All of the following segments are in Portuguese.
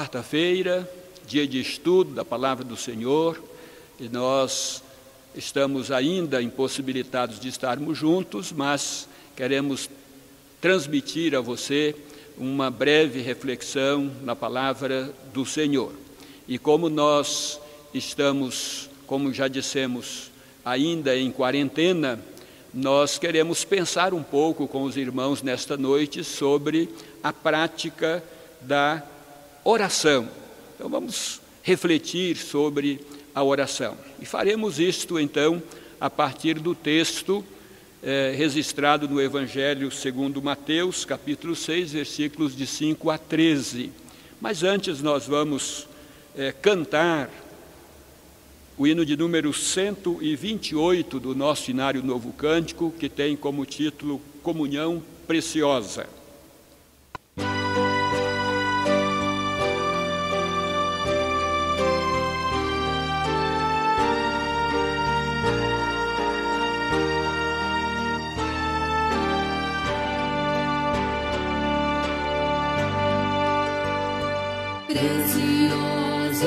quarta-feira, dia de estudo da Palavra do Senhor, e nós estamos ainda impossibilitados de estarmos juntos, mas queremos transmitir a você uma breve reflexão na Palavra do Senhor. E como nós estamos, como já dissemos, ainda em quarentena, nós queremos pensar um pouco com os irmãos nesta noite sobre a prática da oração. Então vamos refletir sobre a oração. E faremos isto então a partir do texto registrado no Evangelho segundo Mateus, capítulo 6, versículos de 5 a 13. Mas antes nós vamos cantar o hino de número 128 do nosso Inário Novo Cântico, que tem como título Comunhão Preciosa. Preciosas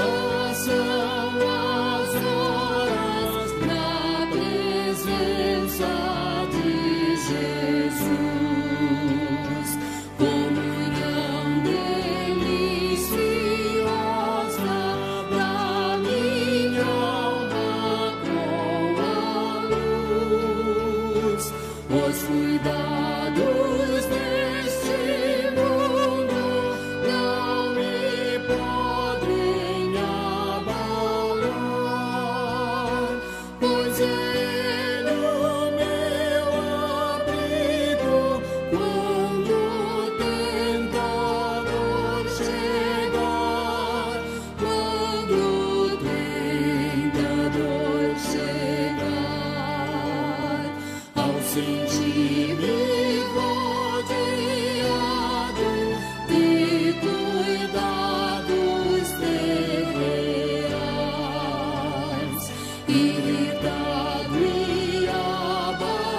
são as horas na presença de Jesus, comunhão deliciosa da minha alma com a luz, os cuidados deste mundo não me podem abalar, pois Ele o meu abrigo quando o tentador chegar, quando o tentador chegar, ao sentir-me rodeado de cuidados terrenais, irritado e abatido,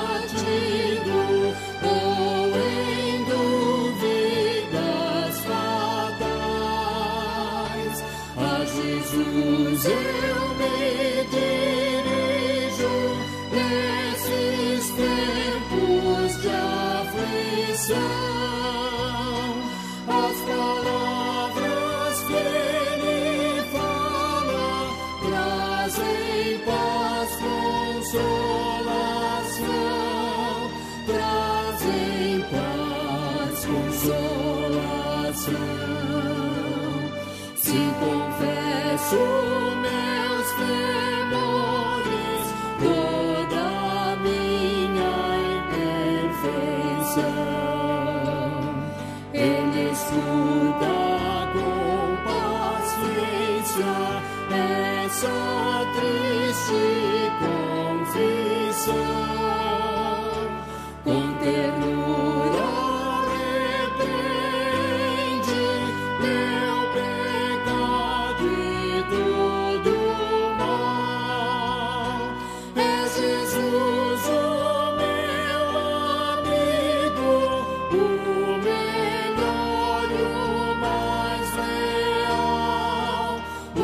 ou em dúvidas fatais, a Jesus eu me dirijo nesses tempos de aflição. As palavras que Ele fala trazem paz, consolação, trazem paz, consolação. Se confesso meus temores, toda a minha imperfeição, Ele escuta com paciência essa triste confissão, com ternura repreende meu pecado e todo mal. É Jesus o meu amigo, o melhor e o mais leal, o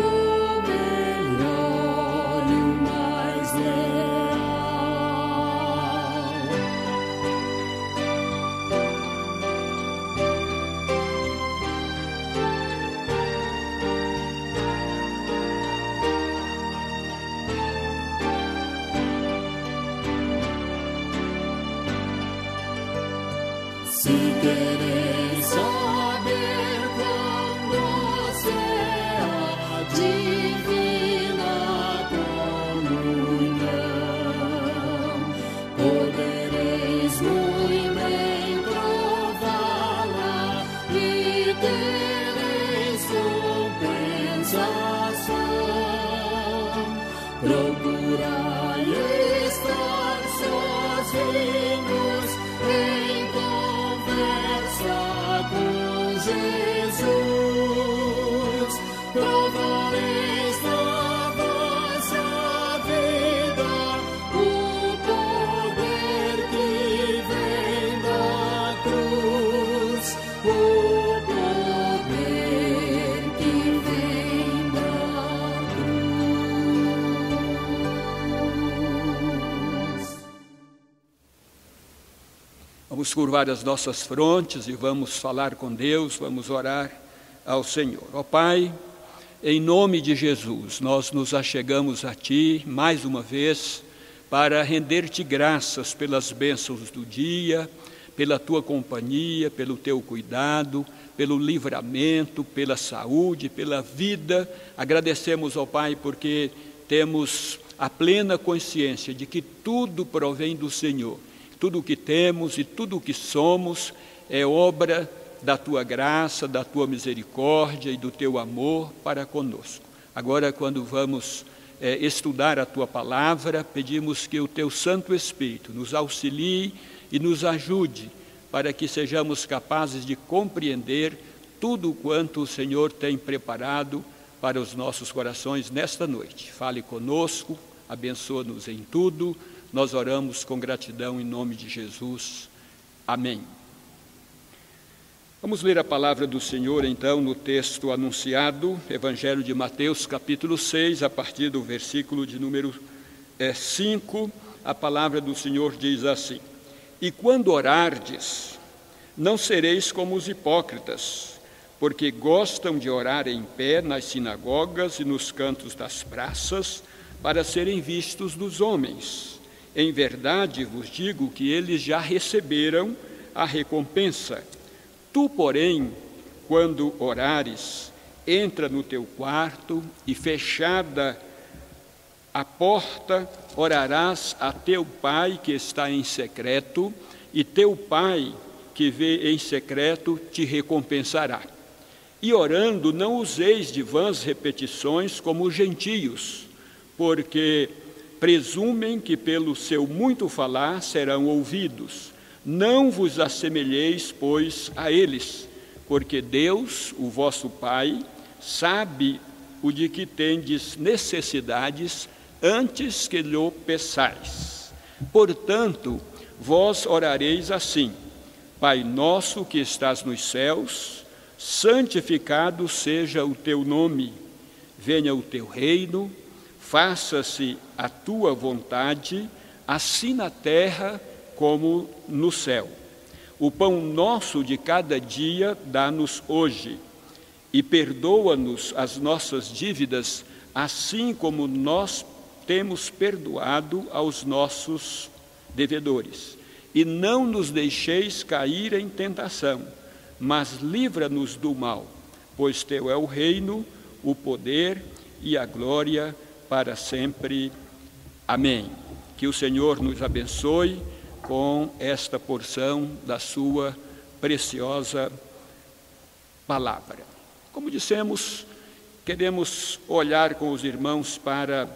melhor e o mais leal. Se quereis saber quão doce é a divina comunhão, podereis muito bem prová-la e tereis compensação. Procurai estar sozinhos em conversa com Jesus, provareis na vossa vida o poder que vem da cruz, o poder que Vamos curvar as nossas frontes e vamos falar com Deus, vamos orar ao Senhor. Ó Pai, em nome de Jesus, nós nos achegamos a Ti mais uma vez para render-te graças pelas bênçãos do dia, pela Tua companhia, pelo Teu cuidado, pelo livramento, pela saúde, pela vida. Agradecemos, ó Pai, porque temos a plena consciência de que tudo provém do Senhor. Tudo o que temos e tudo o que somos é obra da Tua graça, da Tua misericórdia e do Teu amor para conosco. Agora, quando vamos estudar a Tua palavra, pedimos que o Teu Santo Espírito nos auxilie e nos ajude para que sejamos capazes de compreender tudo quanto o Senhor tem preparado para os nossos corações nesta noite. Fale conosco, abençoa-nos em tudo. Nós oramos com gratidão em nome de Jesus. Amém. Vamos ler a palavra do Senhor, então, no texto anunciado, Evangelho de Mateus, capítulo 6, a partir do versículo de número 5, a palavra do Senhor diz assim: E quando orardes, não sereis como os hipócritas, porque gostam de orar em pé nas sinagogas e nos cantos das praças, para serem vistos dos homens. Em verdade vos digo que eles já receberam a recompensa. Tu, porém, quando orares, entra no teu quarto e, fechada a porta, orarás a teu Pai que está em secreto, e teu Pai que vê em secreto te recompensará. E orando, não useis de vãs repetições como os gentios, porque presumem que pelo seu muito falar serão ouvidos. Não vos assemelheis, pois, a eles, porque Deus, o vosso Pai, sabe o de que tendes necessidades antes que lhe peçais. Portanto, vós orareis assim: Pai nosso que estás nos céus, santificado seja o teu nome. Venha o teu reino, faça-se a tua vontade, assim na terra como no céu. O pão nosso de cada dia dá-nos hoje, e perdoa-nos as nossas dívidas, assim como nós temos perdoado aos nossos devedores. E não nos deixeis cair em tentação, mas livra-nos do mal, pois teu é o reino, o poder e a glória para sempre. Amém. Que o Senhor nos abençoe com esta porção da sua preciosa palavra. Como dissemos, queremos olhar com os irmãos para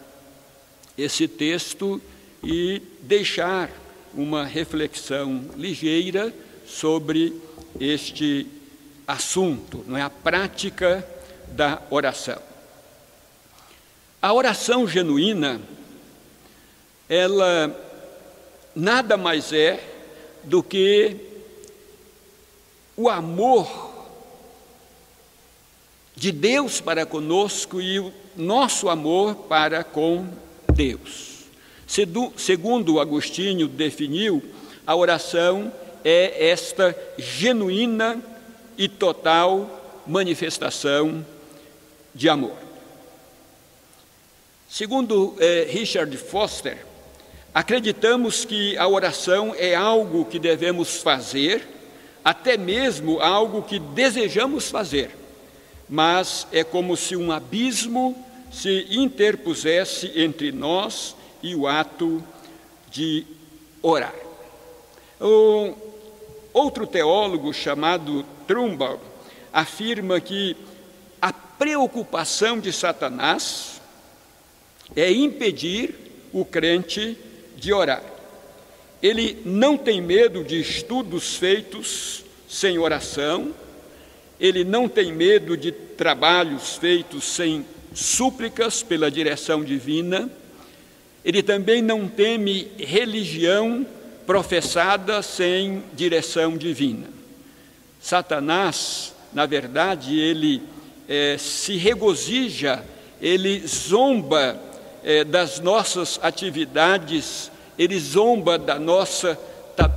esse texto e deixar uma reflexão ligeira sobre este assunto, não é? A prática da oração. A oração genuína, ela nada mais é do que o amor de Deus para conosco e o nosso amor para com Deus. Segundo Agostinho definiu, a oração é esta genuína e total manifestação de amor. Segundo Richard Foster, acreditamos que a oração é algo que devemos fazer, até mesmo algo que desejamos fazer, mas é como se um abismo se interpusesse entre nós e o ato de orar. Outro teólogo chamado Trumbull afirma que a preocupação de Satanás é impedir o crente de orar. Ele não tem medo de estudos feitos sem oração, ele não tem medo de trabalhos feitos sem súplicas pela direção divina, ele também não teme religião professada sem direção divina. Satanás, na verdade, ele se regozija, ele zomba das nossas atividades, ele zomba da nossa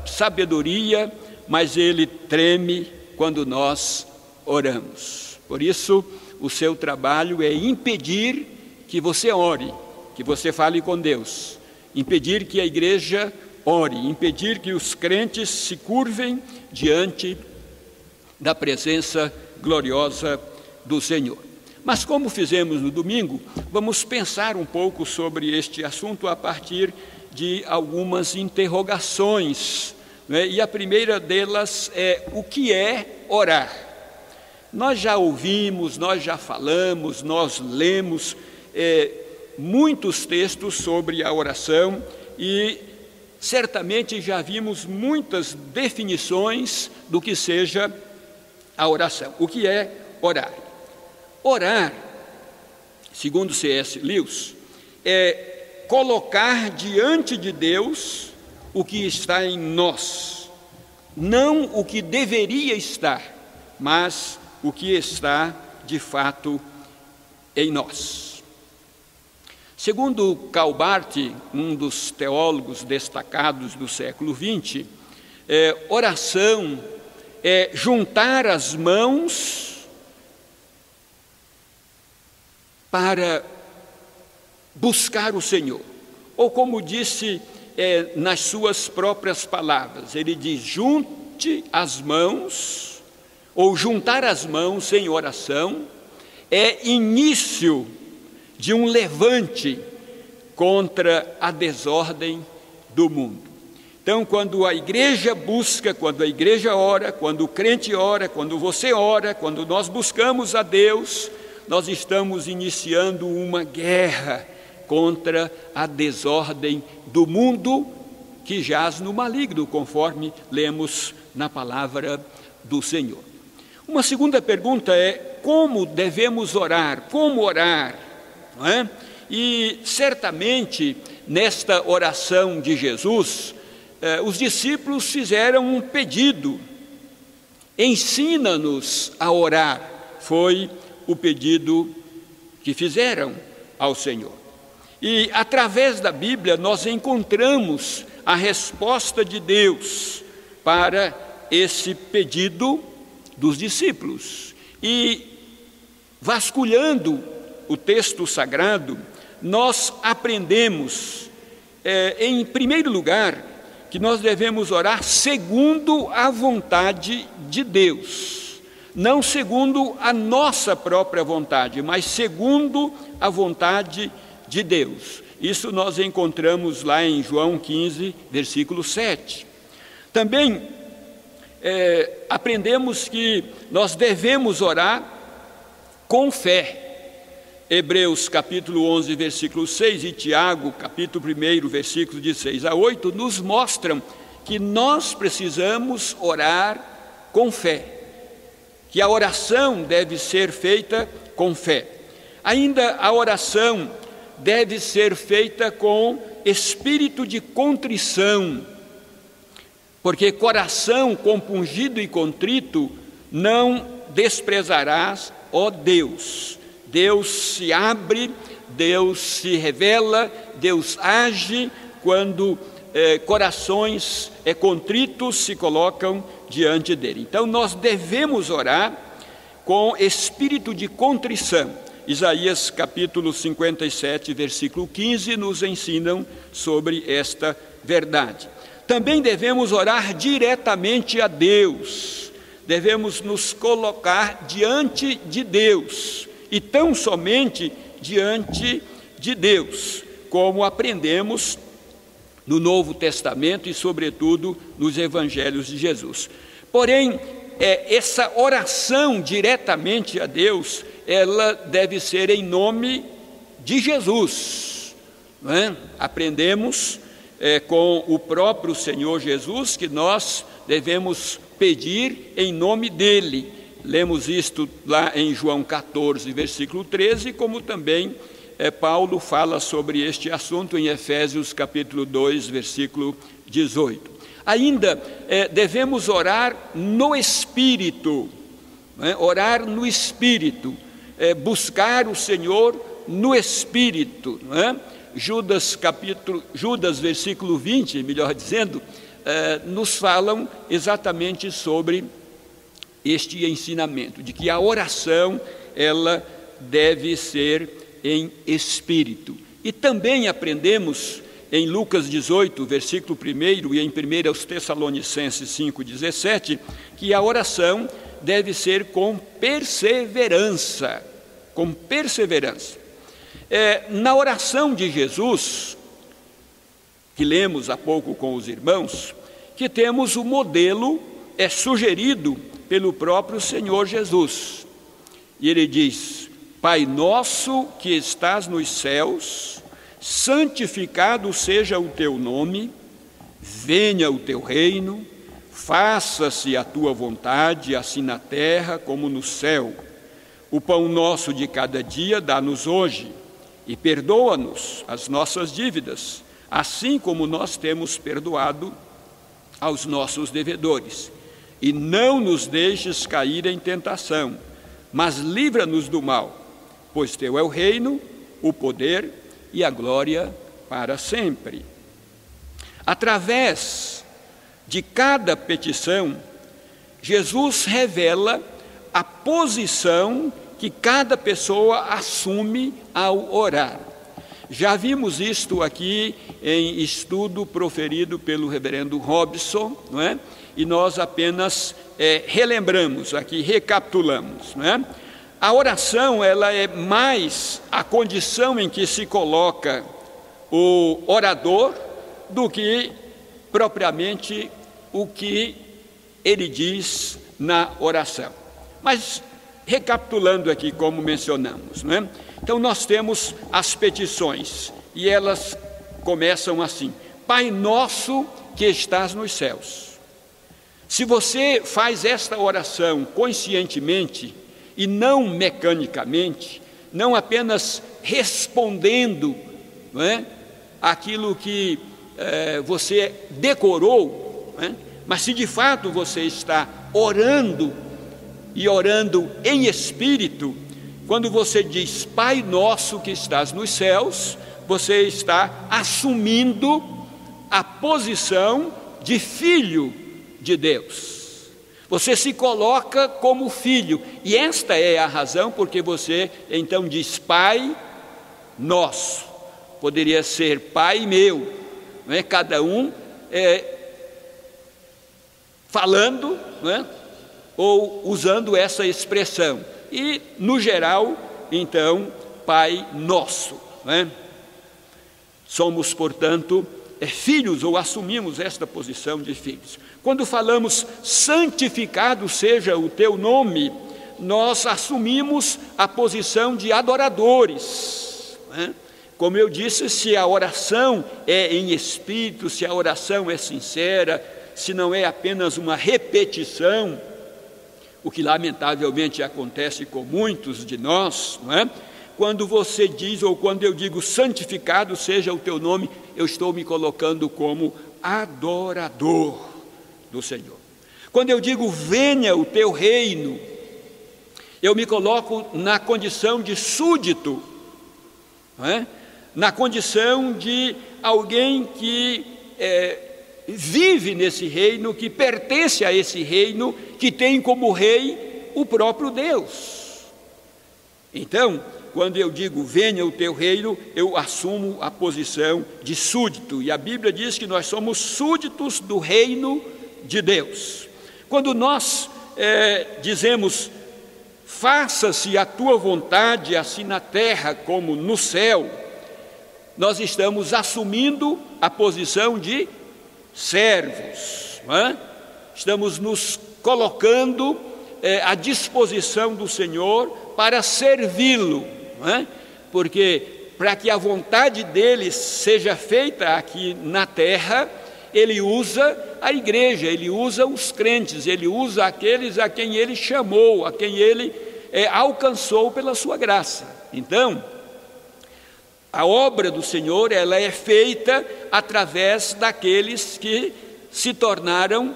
sabedoria, mas Ele treme quando nós oramos. Por isso, o seu trabalho é impedir que você ore, que você fale com Deus, impedir que a igreja ore, impedir que os crentes se curvem diante da presença gloriosa do Senhor. Mas como fizemos no domingo, vamos pensar um pouco sobre este assunto a partir de algumas interrogações, né? E a primeira delas é: o que é orar? Nós já ouvimos, nós já falamos, nós lemos muitos textos sobre a oração e certamente já vimos muitas definições do que seja a oração. O que é orar? Orar, segundo C.S. Lewis, é colocar diante de Deus o que está em nós, não o que deveria estar, mas o que está de fato em nós. Segundo Calbart, um dos teólogos destacados do século XX, oração é juntar as mãos para buscar o Senhor. Ou como disse nas suas próprias palavras, ele diz: junte as mãos, ou juntar as mãos em oração, é início de um levante contra a desordem do mundo. Então, quando a igreja busca, quando a igreja ora, quando o crente ora, quando você ora, quando nós buscamos a Deus, nós estamos iniciando uma guerra contra a desordem do mundo que jaz no maligno, conforme lemos na palavra do Senhor. Uma segunda pergunta é: como devemos orar? Como orar? Não é? E certamente nesta oração de Jesus, os discípulos fizeram um pedido: ensina-nos a orar. Foi o pedido que fizeram ao Senhor. E através da Bíblia nós encontramos a resposta de Deus para esse pedido dos discípulos. E vasculhando o texto sagrado, nós aprendemos, em primeiro lugar, que nós devemos orar segundo a vontade de Deus, não segundo a nossa própria vontade, mas segundo a vontade de Deus. Isso nós encontramos lá em João 15, versículo 7. Também aprendemos que nós devemos orar com fé. Hebreus capítulo 11, versículo 6 e Tiago, capítulo 1, versículo de 6 a 8, nos mostram que nós precisamos orar com fé, que a oração deve ser feita com fé. Ainda a oração deve ser feita com espírito de contrição, porque coração compungido e contrito não desprezarás, ó Deus. Deus se abre, Deus se revela, Deus age quando corações contritos se colocam diante dele. Então nós devemos orar com espírito de contrição. Isaías capítulo 57, versículo 15, nos ensinam sobre esta verdade. Também devemos orar diretamente a Deus, devemos nos colocar diante de Deus, e tão somente diante de Deus, como aprendemos no Novo Testamento e, sobretudo, nos Evangelhos de Jesus. Porém, essa oração diretamente a Deus, ela deve ser em nome de Jesus. Não é? Aprendemos com o próprio Senhor Jesus que nós devemos pedir em nome dele. Lemos isto lá em João 14, versículo 13, como também Paulo fala sobre este assunto em Efésios capítulo 2, versículo 18. Ainda devemos orar no Espírito, orar no Espírito, buscar o Senhor no Espírito. Judas, versículo 20, melhor dizendo, nos falam exatamente sobre este ensinamento, de que a oração, ela deve ser em espírito. E também aprendemos em Lucas 18, versículo 1, e em 1 Tessalonicenses 5,17, que a oração deve ser com perseverança. Com perseverança. Na oração de Jesus, que lemos há pouco com os irmãos, que temos o modelo sugerido pelo próprio Senhor Jesus. E ele diz: Pai nosso que estás nos céus, santificado seja o teu nome, venha o teu reino, faça-se a tua vontade, assim na terra como no céu. O pão nosso de cada dia dá-nos hoje, e perdoa-nos as nossas dívidas, assim como nós temos perdoado aos nossos devedores. E não nos deixes cair em tentação, mas livra-nos do mal, pois teu é o reino, o poder e a glória para sempre. Através de cada petição, Jesus revela a posição que cada pessoa assume ao orar. Já vimos isto aqui em estudo proferido pelo reverendo Robson, não é? E nós apenas relembramos aqui, recapitulamos, não é? A oração, ela é mais a condição em que se coloca o orador do que propriamente o que ele diz na oração. Mas, recapitulando aqui, como mencionamos, não é? Então, nós temos as petições, e elas começam assim: Pai nosso que estás nos céus. Se você faz esta oração conscientemente, e não mecanicamente, não apenas respondendo, não é, aquilo que você decorou, não é, mas se de fato você está orando, e orando em espírito, quando você diz Pai nosso que estás nos céus, você está assumindo a posição de filho de Deus. Você se coloca como filho, e esta é a razão porque você então diz Pai nosso. Poderia ser Pai meu, não é? Cada um falando, não é? Ou usando essa expressão. E, no geral, então, Pai nosso, não é? Somos, portanto, filhos, ou assumimos esta posição de filhos. Quando falamos santificado seja o teu nome, nós assumimos a posição de adoradores, né? Como eu disse, se a oração é em espírito, se a oração é sincera, se não é apenas uma repetição, o que lamentavelmente acontece com muitos de nós, não é? Quando você diz, ou quando eu digo santificado seja o teu nome, eu estou me colocando como adorador do Senhor. Quando eu digo venha o teu reino, eu me coloco na condição de súdito, não é? Na condição de alguém que vive nesse reino, que pertence a esse reino, que tem como rei o próprio Deus. Então, quando eu digo venha o teu reino, eu assumo a posição de súdito, e a Bíblia diz que nós somos súditos do reino de Deus. Quando nós dizemos faça-se a tua vontade, assim na terra como no céu, nós estamos assumindo a posição de servos, não é? Estamos nos colocando à disposição do Senhor para servi-lo, não é? Porque para que a vontade dele seja feita aqui na terra, ele usa a igreja, ele usa os crentes, ele usa aqueles a quem ele chamou, a quem ele alcançou pela sua graça. Então, a obra do Senhor, ela é feita através daqueles que se tornaram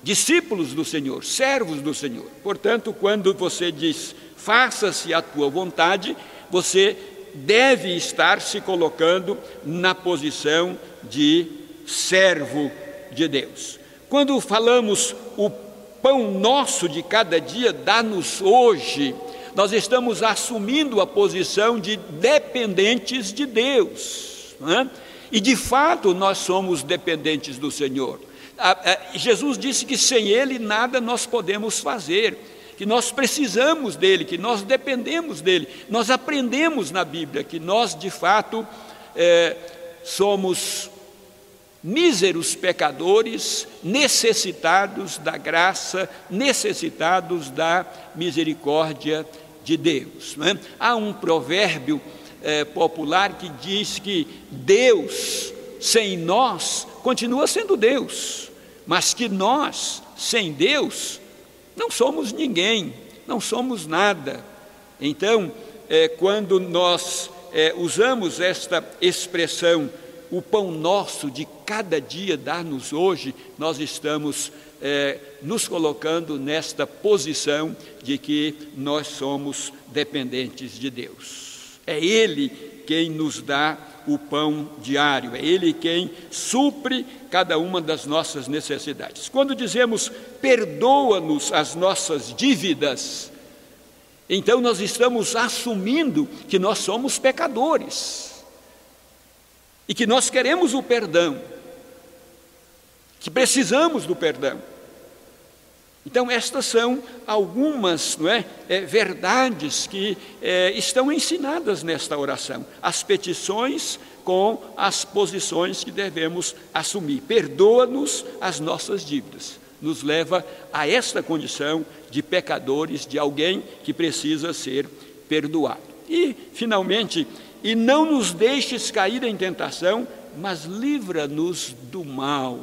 discípulos do Senhor, servos do Senhor. Portanto, quando você diz faça-se a tua vontade, você deve estar se colocando na posição de servo de Deus. Quando falamos o pão nosso de cada dia, dá-nos hoje, nós estamos assumindo a posição de dependentes de Deus, não é? E de fato nós somos dependentes do Senhor. Jesus disse que sem Ele nada nós podemos fazer, que nós precisamos dEle, que nós dependemos dEle. Nós aprendemos na Bíblia que nós de fato somos míseros pecadores, necessitados da graça, necessitados da misericórdia de Deus, não é? Há um provérbio popular que diz que Deus sem nós continua sendo Deus, mas que nós sem Deus não somos ninguém, não somos nada. Então, quando nós usamos esta expressão, o pão nosso de cada dia dá-nos hoje, nós estamos nos colocando nesta posição de que nós somos dependentes de Deus. É Ele quem nos dá o pão diário, é Ele quem supre cada uma das nossas necessidades. Quando dizemos perdoa-nos as nossas dívidas, então nós estamos assumindo que nós somos pecadores e que nós queremos o perdão, que precisamos do perdão. Então estas são algumas verdades que estão ensinadas nesta oração, as petições com as posições que devemos assumir. Perdoa-nos as nossas dívidas, nos leva a esta condição de pecadores, de alguém que precisa ser perdoado. E finalmente, e não nos deixes cair em tentação, mas livra-nos do mal.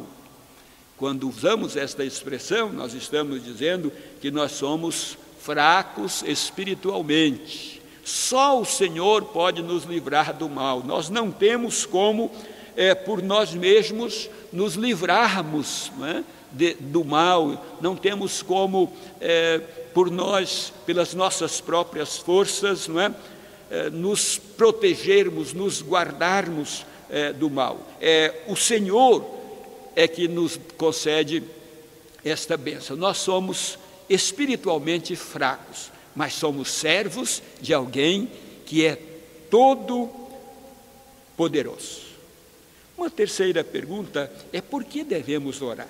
Quando usamos esta expressão, nós estamos dizendo que nós somos fracos espiritualmente. Só o Senhor pode nos livrar do mal. Nós não temos como, por nós mesmos, nos livrarmos do mal. Não temos como, por nós, pelas nossas próprias forças, nos protegermos, nos guardarmos do mal. O Senhor é que nos concede esta bênção. Nós somos espiritualmente fracos, mas somos servos de alguém que é todo poderoso. Uma terceira pergunta é: por que devemos orar?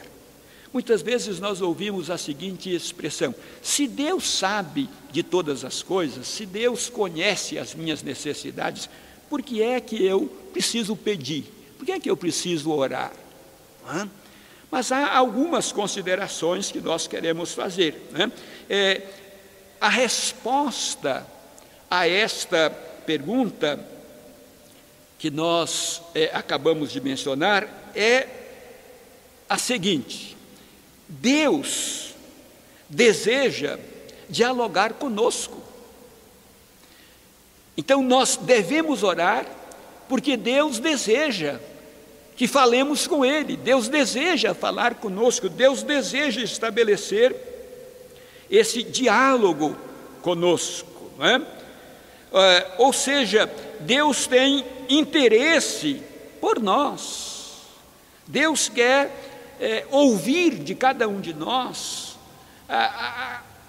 Muitas vezes nós ouvimos a seguinte expressão: se Deus sabe de todas as coisas, se Deus conhece as minhas necessidades, por que é que eu preciso pedir? Por que é que eu preciso orar? Mas há algumas considerações que nós queremos fazer. A resposta a esta pergunta que nós acabamos de mencionar é a seguinte: Deus deseja dialogar conosco. Então nós devemos orar porque Deus deseja que falemos com Ele. Deus deseja falar conosco, Deus deseja estabelecer esse diálogo conosco, ou seja, Deus tem interesse por nós. Deus quer ouvir de cada um de nós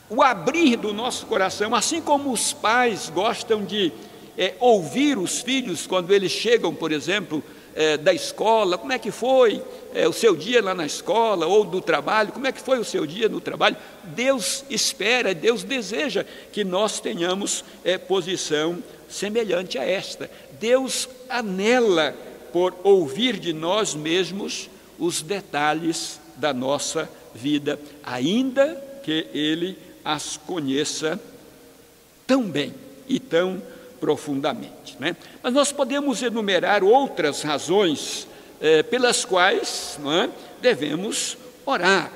o abrir do nosso coração, assim como os pais gostam de ouvir os filhos quando eles chegam, por exemplo, da escola. Como é que foi o seu dia lá na escola, ou do trabalho, como é que foi o seu dia no trabalho? Deus espera, Deus deseja que nós tenhamos posição semelhante a esta. Deus anela por ouvir de nós mesmos os detalhes da nossa vida, ainda que Ele as conheça tão bem e tão profundamente, Mas nós podemos enumerar outras razões pelas quais devemos orar.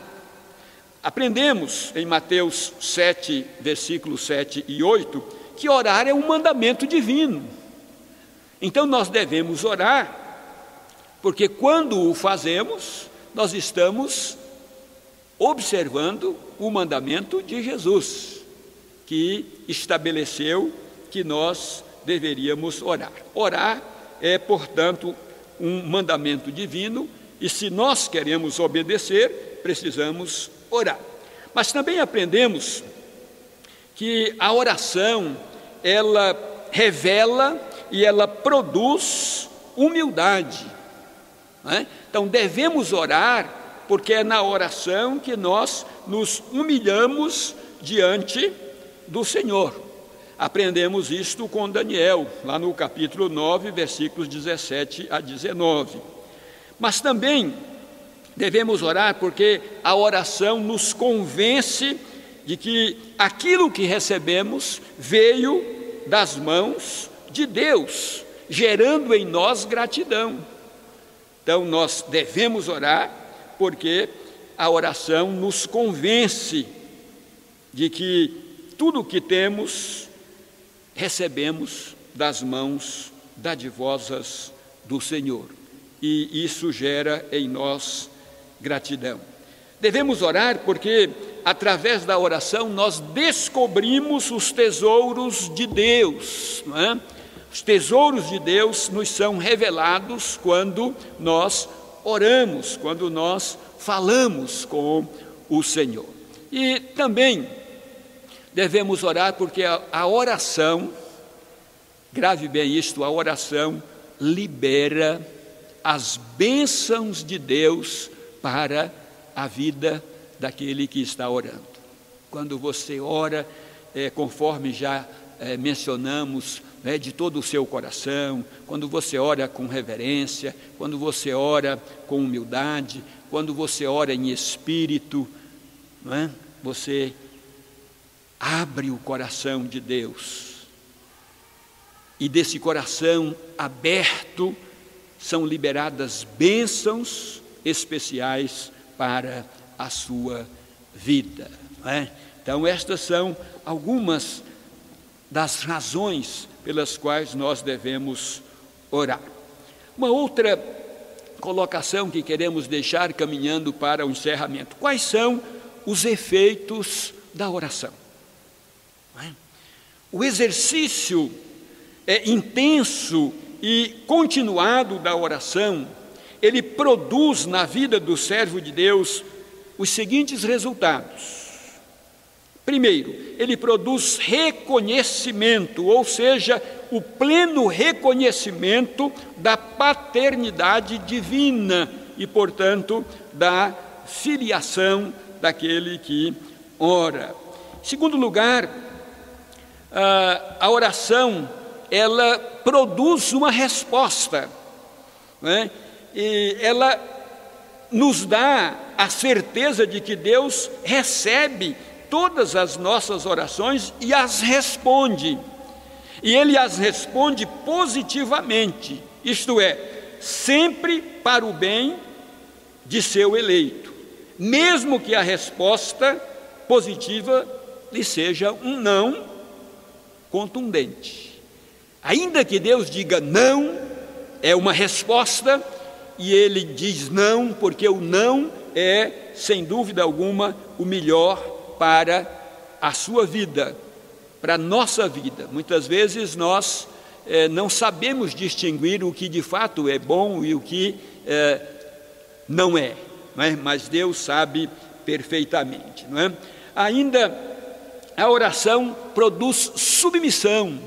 Aprendemos em Mateus 7, versículos 7 e 8, que orar é um mandamento divino. Então nós devemos orar, porque quando o fazemos, nós estamos observando o mandamento de Jesus, que estabeleceu que nós deveríamos orar. Orar é, portanto, um mandamento divino E se nós queremos obedecer, precisamos orar. Mas também aprendemos que a oração, ela revela e ela produz humildade, né? Então devemos orar, porque é na oração que nós nos humilhamos diante do Senhor. Aprendemos isto com Daniel, lá no capítulo 9, versículos 17 a 19. Mas também devemos orar porque a oração nos convence de que aquilo que recebemos veio das mãos de Deus, gerando em nós gratidão. Então nós devemos orar porque a oração nos convence de que tudo o que temos recebemos das mãos dadivosas do Senhor, e isso gera em nós gratidão. Devemos orar porque através da oração nós descobrimos os tesouros de Deus, não é? Os tesouros de Deus nos são revelados quando nós oramos, quando nós falamos com o Senhor. E também devemos orar porque a oração, grave bem isto, a oração libera as bênçãos de Deus para a vida daquele que está orando. Quando você ora, conforme já mencionamos, de todo o seu coração, quando você ora com reverência, quando você ora com humildade, quando você ora em espírito, não é? Você abre o coração de Deus, e desse coração aberto são liberadas bênçãos especiais para a sua vida, não é? Então estas são algumas das razões pelas quais nós devemos orar. Uma outra colocação que queremos deixar caminhando para o encerramento: quais são os efeitos da oração? O exercício intenso e continuado da oração, ele produz na vida do servo de Deus os seguintes resultados. Primeiro, ele produz reconhecimento, ou seja, o pleno reconhecimento da paternidade divina e, portanto, da filiação daquele que ora. Em segundo lugar, a oração, ela produz uma resposta, né? E ela nos dá a certeza de que Deus recebe todas as nossas orações e as responde. E Ele as responde positivamente, isto é, sempre para o bem de seu eleito, mesmo que a resposta positiva lhe seja um não contundente. Ainda que Deus diga não, é uma resposta, e Ele diz não, porque o não é, sem dúvida alguma, o melhor para a sua vida, para a nossa vida. Muitas vezes nós não sabemos distinguir o que de fato é bom e o que não é, mas Deus sabe perfeitamente, não é? Ainda a oração produz submissão.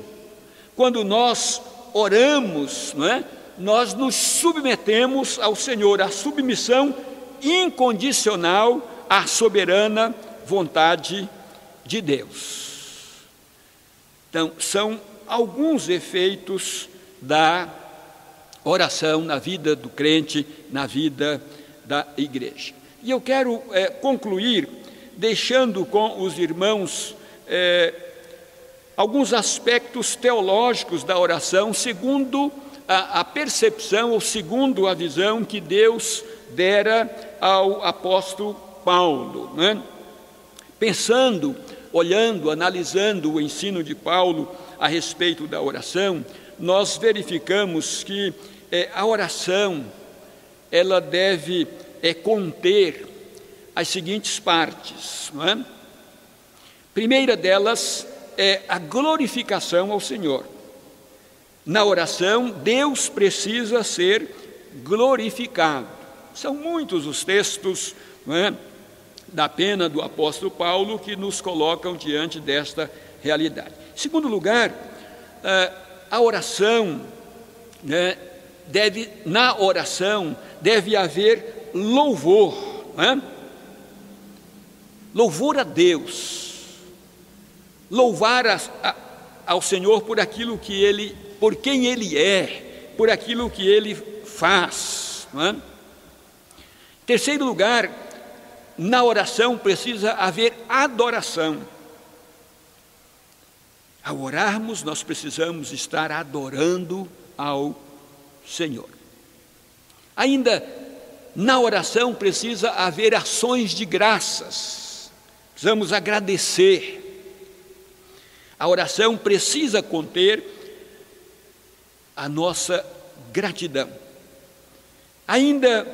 Quando nós oramos, não é? Nós nos submetemos ao Senhor, a submissão incondicional à soberana vontade de Deus. Então, são alguns efeitos da oração na vida do crente, na vida da igreja. E eu quero concluir deixando com os irmãos alguns aspectos teológicos da oração, segundo a percepção, ou segundo a visão que Deus dera ao apóstolo Paulo, né? Pensando, olhando, analisando o ensino de Paulo a respeito da oração, nós verificamos que a oração, ela deve conter as seguintes partes, não é? Primeira delas é a glorificação ao Senhor. Na oração, Deus precisa ser glorificado. São muitos os textos, não é, da pena do apóstolo Paulo que nos colocam diante desta realidade. Em segundo lugar, a oração, né, na oração deve haver louvor, né? Louvor a Deus, louvar ao Senhor por aquilo que Ele, por quem Ele é, por aquilo que Ele faz, não é? Em terceiro lugar, na oração precisa haver adoração. Ao orarmos, nós precisamos estar adorando ao Senhor. Ainda na oração precisa haver ações de graças. Precisamos agradecer. A oração precisa conter a nossa gratidão. Ainda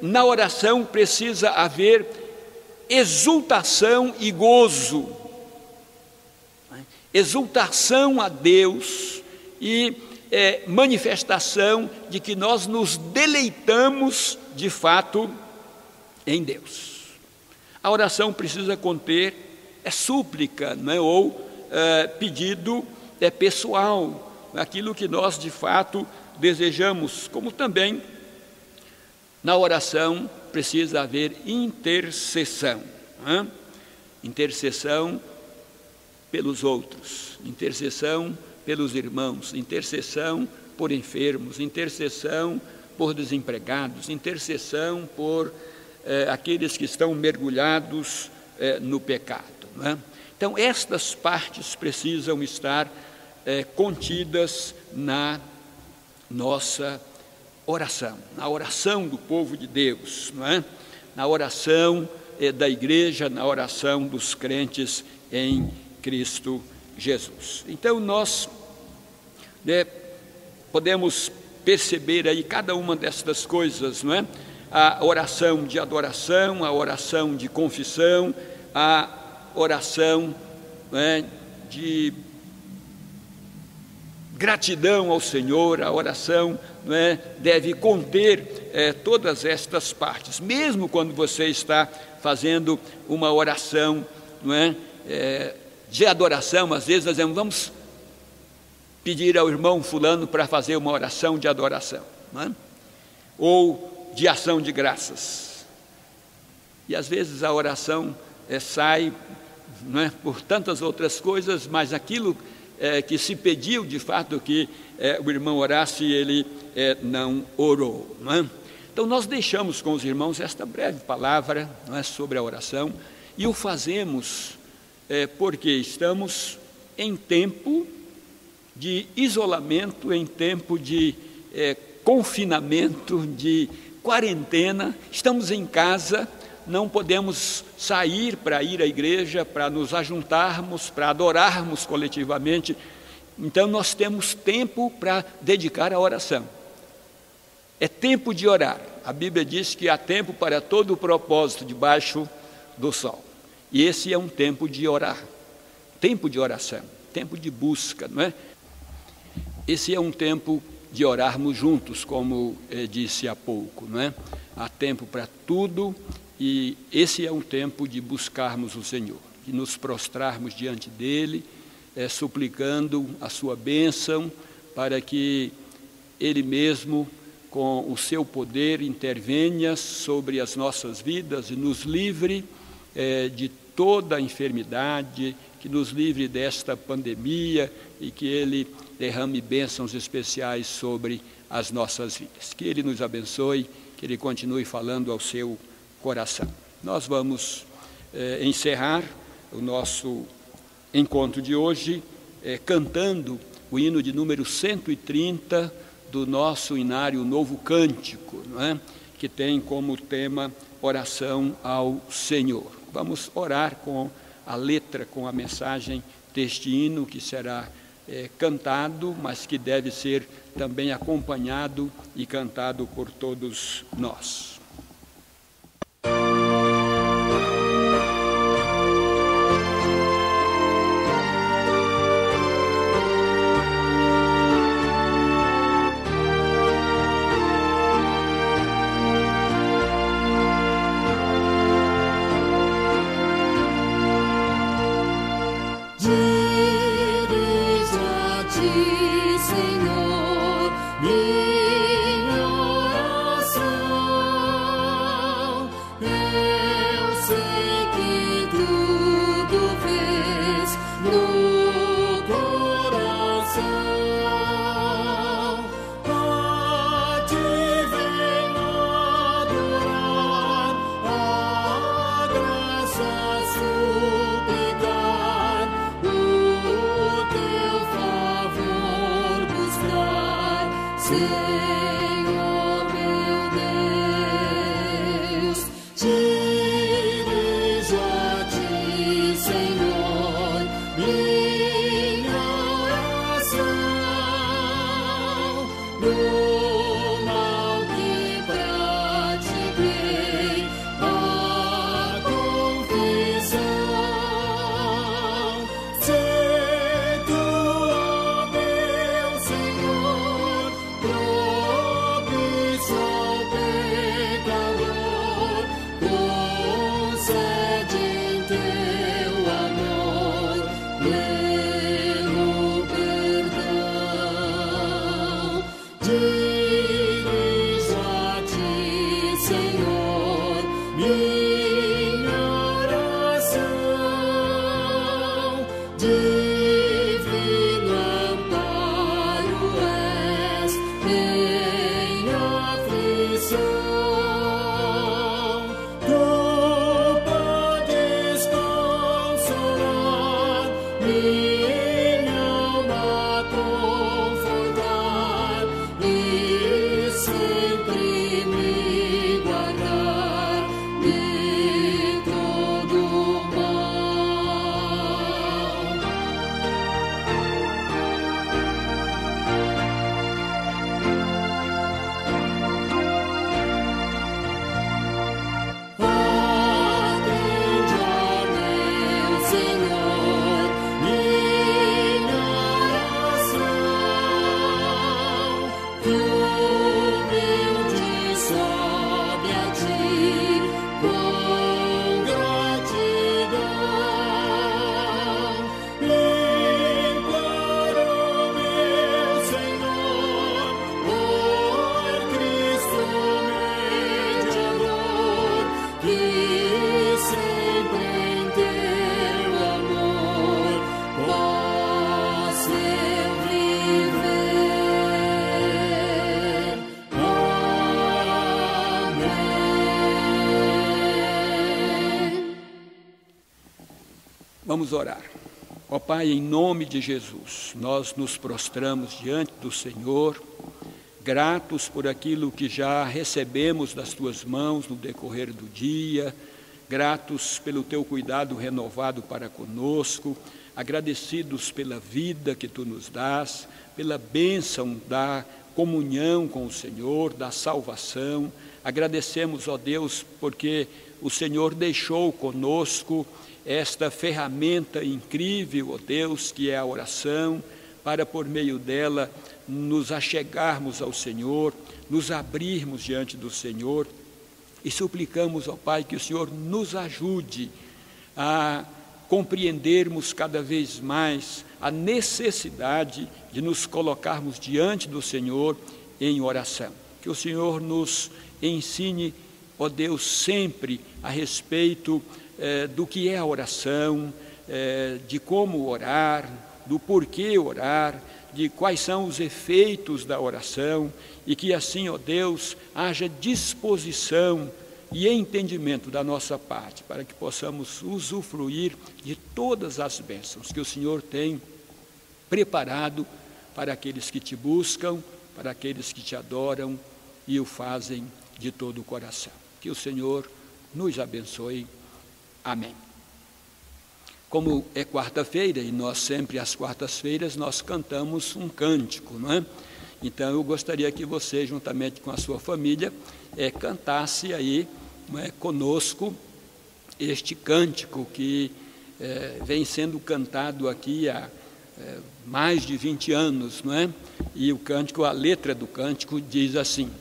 na oração precisa haver exultação e gozo. Exultação a Deus e manifestação de que nós nos deleitamos de fato em Deus. A oração precisa conter súplica, não é? Ou pedido pessoal, aquilo que nós de fato desejamos, como também na oração precisa haver intercessão, não é? Intercessão pelos outros, intercessão pelos irmãos, intercessão por enfermos, intercessão por desempregados, intercessão por aqueles que estão mergulhados no pecado, não é? Então, estas partes precisam estar contidas na nossa oração, na oração do povo de Deus, não é? Na oração da igreja, na oração dos crentes em Cristo Jesus. Então, nós podemos perceber aí cada uma destas coisas, não é? A oração de adoração, a oração de confissão, a oração, não é, de gratidão ao Senhor, a oração, não é, deve conter todas estas partes. Mesmo quando você está fazendo uma oração, não é, de adoração, às vezes nós dizemos, vamos pedir ao irmão fulano para fazer uma oração de adoração, não é? Ou de ação de graças. E às vezes a oração sai, não é, por tantas outras coisas, mas aquilo que se pediu de fato que o irmão orasse, ele não orou, não é? Então nós deixamos com os irmãos esta breve palavra, não é, sobre a oração, e o fazemos porque estamos em tempo de isolamento, em tempo de confinamento, de quarentena, estamos em casa, não podemos sair para ir à igreja, para nos ajuntarmos, para adorarmos coletivamente. Então nós temos tempo para dedicar à oração. É tempo de orar. A Bíblia diz que há tempo para todo o propósito debaixo do sol. E esse é um tempo de orar, tempo de oração, tempo de busca, não é? Esse é um tempo de orarmos juntos, como disse há pouco, não é? Há tempo para tudo e esse é um tempo de buscarmos o Senhor, de nos prostrarmos diante dEle, suplicando a sua bênção para que Ele mesmo, com o seu poder, intervenha sobre as nossas vidas e nos livre de toda a enfermidade, que nos livre desta pandemia e que Ele derrame bênçãos especiais sobre as nossas vidas. Que Ele nos abençoe, que Ele continue falando ao seu coração. Nós vamos encerrar o nosso encontro de hoje cantando o hino de número 130 do nosso inário Novo Cântico, não é? Que tem como tema oração ao Senhor. Vamos orar com a letra, com a mensagem deste hino que será cantado, mas que deve ser também acompanhado e cantado por todos nós. Vamos orar. Ó Pai, em nome de Jesus, nós nos prostramos diante do Senhor, gratos por aquilo que já recebemos das Tuas mãos no decorrer do dia, gratos pelo Teu cuidado renovado para conosco, agradecidos pela vida que Tu nos dás, pela bênção da comunhão com o Senhor, da salvação. Agradecemos, ó Deus, porque o Senhor deixou conosco esta ferramenta incrível, ó Deus, que é a oração, para por meio dela nos achegarmos ao Senhor, nos abrirmos diante do Senhor e suplicamos, ó Pai, que o Senhor nos ajude a compreendermos cada vez mais a necessidade de nos colocarmos diante do Senhor em oração. Que o Senhor nos ensine, ó Deus, sempre a respeito do que é a oração, de como orar, do porquê orar, de quais são os efeitos da oração, e que assim, ó Deus, haja disposição e entendimento da nossa parte, para que possamos usufruir de todas as bênçãos que o Senhor tem preparado para aqueles que te buscam, para aqueles que te adoram e o fazem de todo o coração. Que o Senhor nos abençoe. Amém. Como é quarta-feira, e nós sempre às quartas-feiras nós cantamos um cântico, não é? Então eu gostaria que você, juntamente com a sua família, cantasse aí, não é, conosco este cântico que vem sendo cantado aqui há mais de 20 anos, não é? E o cântico, a letra do cântico diz assim: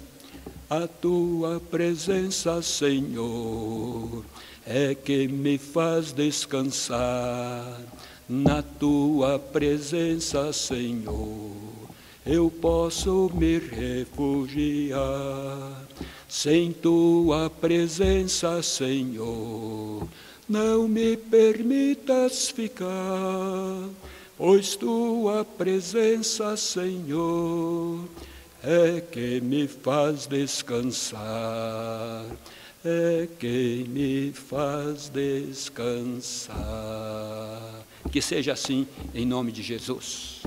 a tua presença, Senhor, é que me faz descansar. Na tua presença, Senhor, eu posso me refugiar. Sem tua presença, Senhor, não me permitas ficar, pois tua presença, Senhor, é que me faz descansar, é que me faz descansar. Que seja assim, em nome de Jesus.